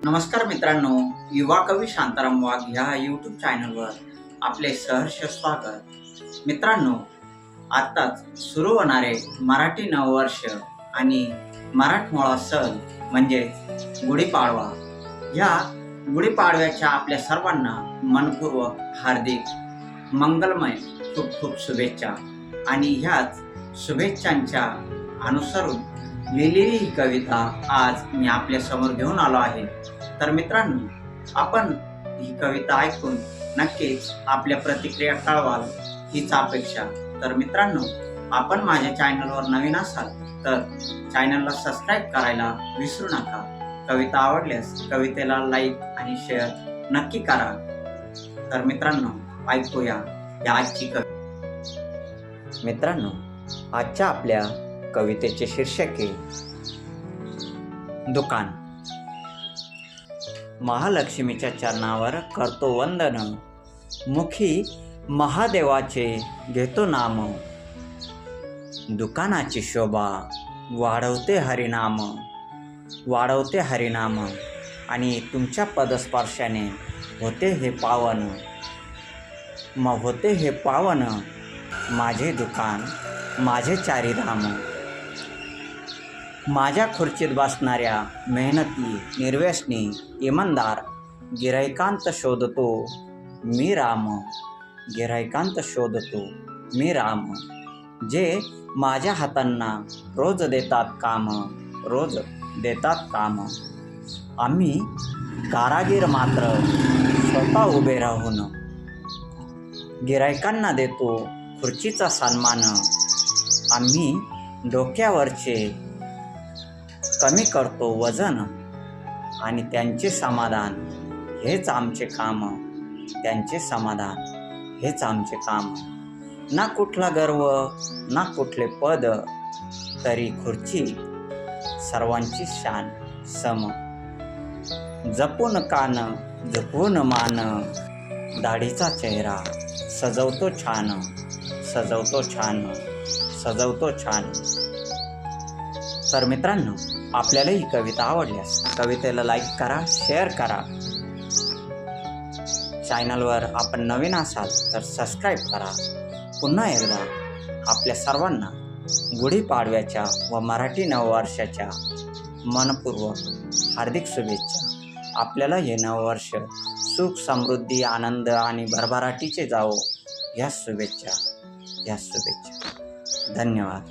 नमस्कार मित्रांनो, युवा कवी शांताराम वाघ ह्या यूट्यूब चॅनलवर आपले सहर्ष स्वागत। मित्रांनो, आताच सुरू होणारे मराठी नववर्ष आणि मराठमोळा सण म्हणजे गुढीपाडवा, या गुढीपाडव्याच्या आपल्या सर्वांना मनपूर्वक हार्दिक मंगलमय खूप खूप शुभेच्छा। आणि ह्याच शुभेच्छांच्या अनुसरून लिहिलेली ही कविता आज मी आपल्या समोर घेऊन आलो आहे। तर मित्रांनो, आपण ही कविता ऐकून नक्कीच आपल्या प्रतिक्रिया कळवाल हीच अपेक्षा। तर मित्रांनो, आपण माझ्या चॅनलवर नवीन असाल तर चॅनलला सबस्क्राईब करायला विसरू नका। कविता आवडल्यास कवितेला लाईक आणि शेअर नक्की करा। तर मित्रांनो, ऐकूया या आजची कविता। मित्रांनो, आजच्या आपल्या कवितेचे शीर्षक आहे दुकान। महालक्ष्मीच्या चरणावर करतो वंदन, मुखी महादेवाचे घेतो नाम। दुकानाची शोभा वाढवते हरिनाम, आणि तुमच्या पदस्पर्शाने होते हे पावन, माझे दुकान माझे चारीधाम। माझ्या खुर्चीत बसणाऱ्या मेहनती निर्व्यसनी इमानदार गिऱ्हाईकांत शोधतो मी राम, जे माझ्या हातांना रोज देतात काम। आम्ही कारागीर मात्र स्वतः उभे राहून गिऱ्हाईकांना देतो खुर्चीचा सन्मान। आम्ही डोक्यावरचे कमी करतो वजन, आणि त्यांचे समाधान हेच आमचे काम। ना कुठला गर्व ना कुठले पद, तरी खुर्ची सर्वांची शान सम। जपून कान झुकवून मान, दाढीचा चेहरा सजवतो छान। तर मित्रांनो, आपल्याला ही कविता आवडल्यास कवितेला लाईक करा, शेअर करा। चॅनलवर आपण नवीन असाल तर सबस्क्राईब करा। पुन्हा एकदा आपल्या सर्वांना गुढीपाडव्याच्या व मराठी नववर्षाच्या मनपूर्वक हार्दिक शुभेच्छा। आपल्याला हे नववर्ष सुख समृद्धी आनंद आणि भरभराटीचे जावो ह्या शुभेच्छा। धन्यवाद।